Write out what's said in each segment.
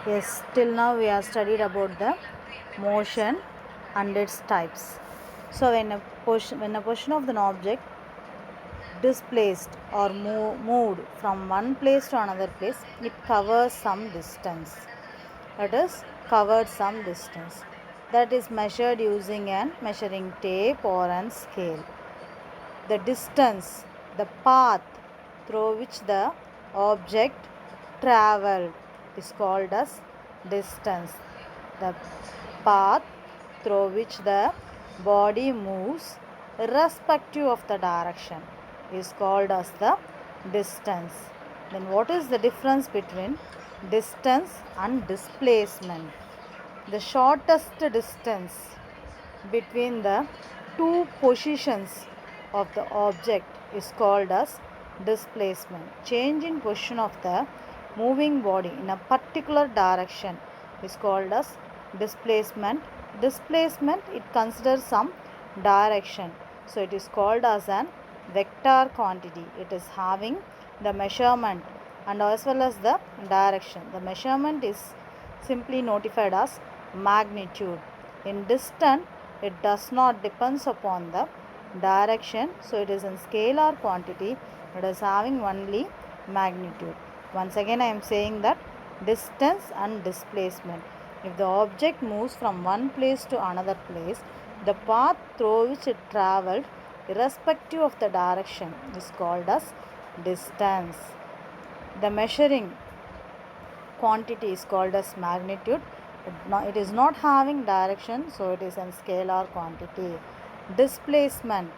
Yes, till now we have studied about the motion and its types. So when a portion of an object displaced or moved from one place to another place, it covers some distance. It is covered some distance. That is measured using an measuring tape or an scale. The distance, the path through which the object traveled is called as distance. The path through which the body moves irrespective of the direction is called as the distance. Then what is the difference between distance and displacement? The shortest distance between the two positions of the object is called as displacement. Change in position of the moving body in a particular direction is called as displacement. Displacement, it considers some direction, so it is called as an vector quantity. It is having the measurement and as well as the direction. The measurement is simply notified as magnitude. In distance, it does not depends upon the direction, so it is in scalar quantity. It is having only magnitude. Once again I am saying that distance and displacement. If the object moves from one place to another place, the path through which it traveled irrespective of the direction is called as distance. The measuring quantity is called as magnitude. It is not having direction, so it is a scalar quantity. Displacement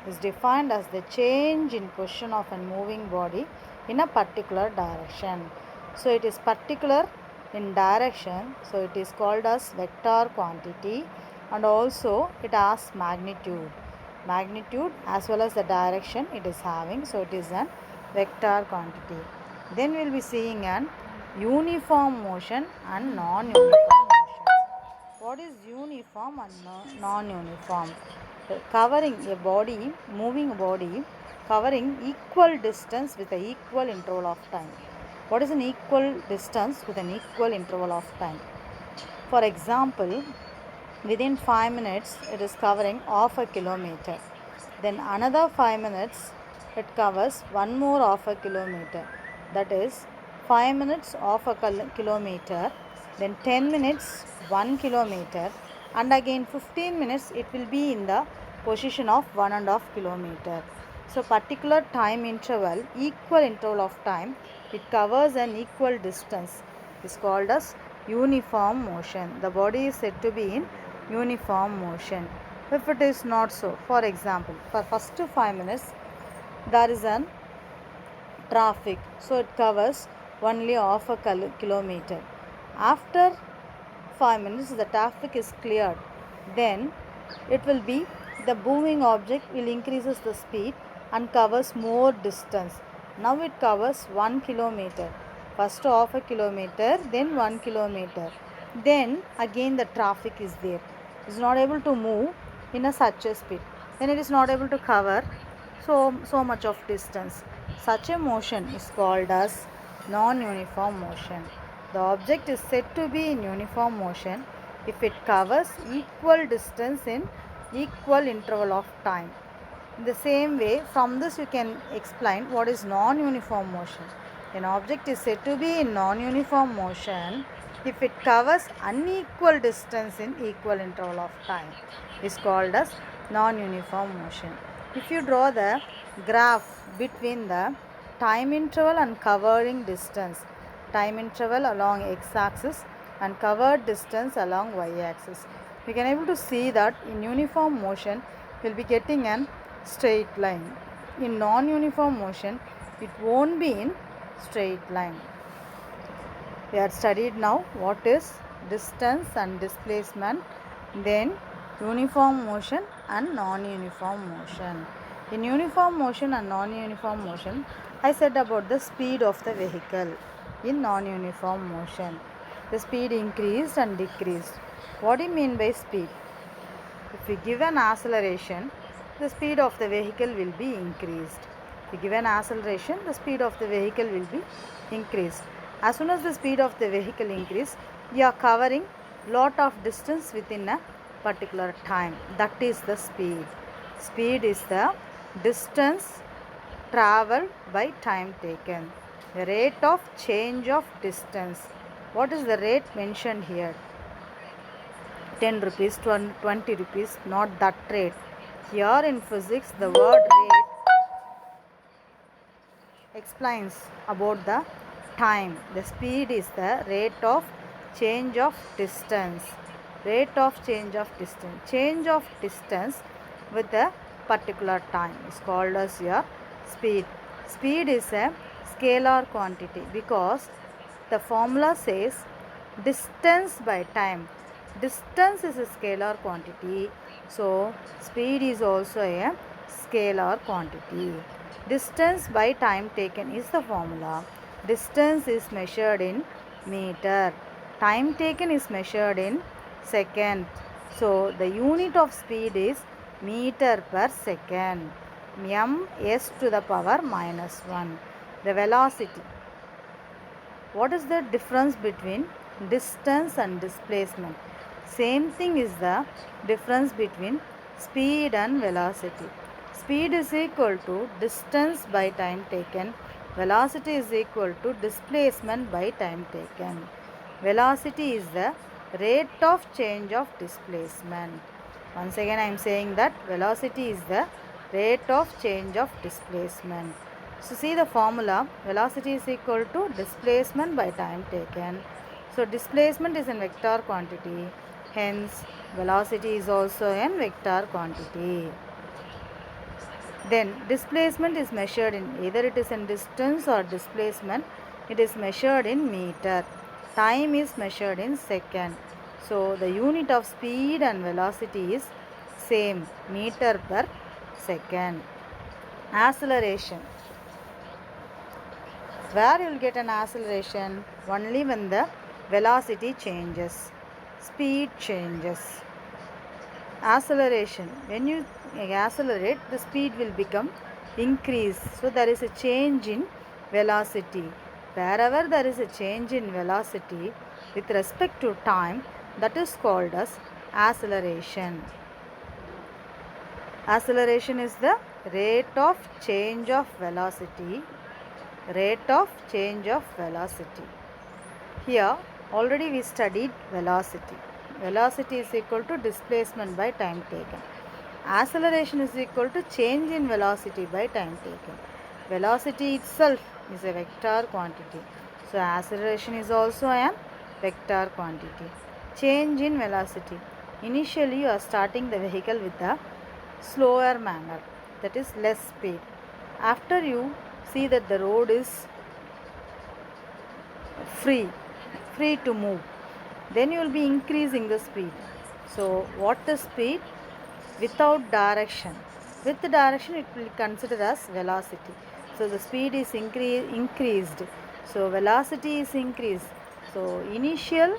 is defined as the change in position of a moving body in a particular direction. So it is particular in direction, so it is called as vector quantity, and also it has magnitude. Magnitude as well as the direction it is having, so it is an vector quantity. Then we will be seeing an uniform motion and non-uniform motion. What is uniform and non-uniform? Covering a body, moving body, covering equal distance with an equal interval of time. What is an equal distance with an equal interval of time? For example, within 5 minutes it is covering half a kilometer. Then another 5 minutes it covers one more half a kilometer. That is 5 minutes of a kilometer, then 10 minutes 1 kilometer, and again 15 minutes it will be in the position of 1.5 kilometer. So particular time interval, equal interval of time, it covers an equal distance is called as uniform motion. The body is said to be in uniform motion. If it is not so, for example, for first 5 minutes there is an traffic, so it covers only half a kilometer. After 5 minutes the traffic is cleared, then it will be the moving object will increases the speed and covers more distance. Now it covers 1 kilometer. First half a kilometer, then 1 kilometer. Then again the traffic is there. It is not able to move in a such a speed. Then it is not able to cover so much of distance. Such a motion is called as non-uniform motion. The object is said to be in uniform motion if it covers equal distance in equal interval of time. In the same way, from this you can explain what is non-uniform motion. An object is said to be in non-uniform motion if it covers unequal distance in equal interval of time. It is called as non-uniform motion. If you draw the graph between the time interval and covering distance, time interval along x-axis and covered distance along y-axis, we can able to see that in uniform motion we will be getting an straight line. In non-uniform motion it won't be in straight line. We have studied now what is distance and displacement, then uniform motion and non-uniform motion. In uniform motion and non-uniform motion, I said about the speed of the vehicle. In non-uniform motion, the speed increased and decreased. What do you mean by speed? If we give an acceleration, the speed of the vehicle will be increased. If we give an acceleration, the speed of the vehicle will be increased. As soon as the speed of the vehicle increase, you are covering lot of distance within a particular time. That is the speed. Speed is the distance traveled by time taken. The rate of change of distance. What is the rate mentioned here? 10 rupees, 20 rupees, not that rate. Here in physics, the word rate explains about the time. The speed is the rate of change of distance. Rate of change of distance. Change of distance with a particular time is called as your speed. Speed is a scalar quantity because the formula says distance by time. Distance is a scalar quantity, so speed is also a scalar quantity. Distance by time taken is the formula. Distance is measured in meter. Time taken is measured in second. So the unit of speed is meter per second. M(s) to the power minus 1. The velocity. What is the difference between distance and displacement? Same thing is the difference between speed and velocity. Speed is equal to distance by time taken. Velocity is equal to displacement by time taken. Velocity is the rate of change of displacement. Once again I am saying that velocity is the rate of change of displacement. So see the formula, velocity is equal to displacement by time taken. So displacement is in vector quantity, hence velocity is also in vector quantity. Then displacement is measured in either it is in distance or displacement, it is measured in meter. Time is measured in second. So the unit of speed and velocity is same, meter per second. Acceleration. Where you will get an acceleration? Only when the velocity changes, speed changes. Acceleration. When you accelerate, the speed will become increase. So there is a change in velocity. Wherever there is a change in velocity with respect to time, that is called as acceleration. Acceleration is the rate of change of velocity. Rate of change of velocity. Here already we studied velocity. Velocity is equal to displacement by time taken. Acceleration is equal to change in velocity by time taken. Velocity itself is a vector quantity. So acceleration is also a vector quantity. Change in velocity. Initially you are starting the vehicle with a slower manner, that is less speed. After you see that the road is free to move, then you will be increasing the speed. So what is speed? Without direction. With the direction it will be considered as velocity. So the speed is increased. So velocity is increased. So initial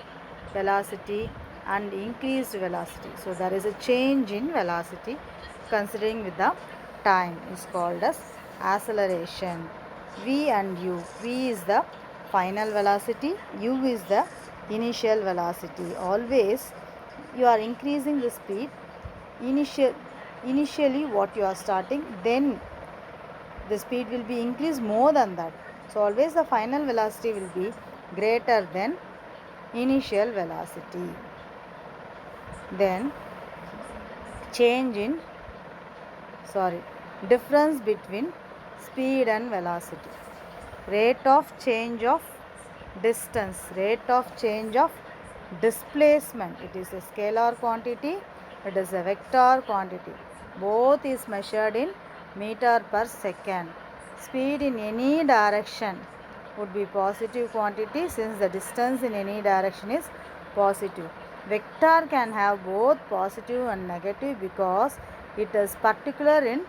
velocity and increased velocity. So there is a change in velocity considering with the time is called as acceleration. V and U. V is the final velocity, U is the initial velocity. Always you are increasing the speed initially what you are starting, then the speed will be increased more than that. So always the final velocity will be greater than initial velocity. Then difference between speed and velocity. Rate of change of distance, rate of change of displacement. It is a scalar quantity, it is a vector quantity. Both is measured in meter per second. Speed in any direction would be positive quantity since the distance in any direction is positive. Vector can have both positive and negative because it is particular in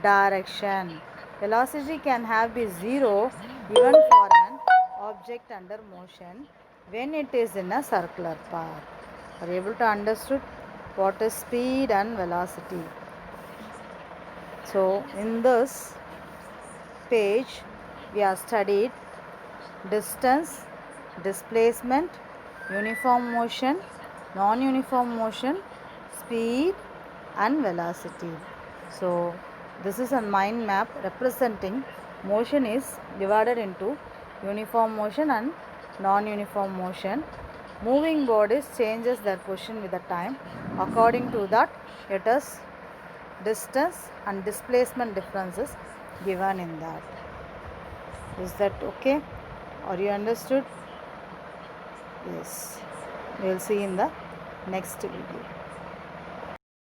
direction. Velocity can have be zero even for an object under motion when it is in a circular path. Are you able to understand what is speed and velocity? So in this page we have studied distance, displacement, uniform motion, non-uniform motion, speed and velocity. So this is a mind map representing motion is divided into uniform motion and non-uniform motion. Moving bodies changes their position with the time. According to that, it is distance and displacement differences given in that. Is that okay? Are you understood? Yes. We will see in the next video.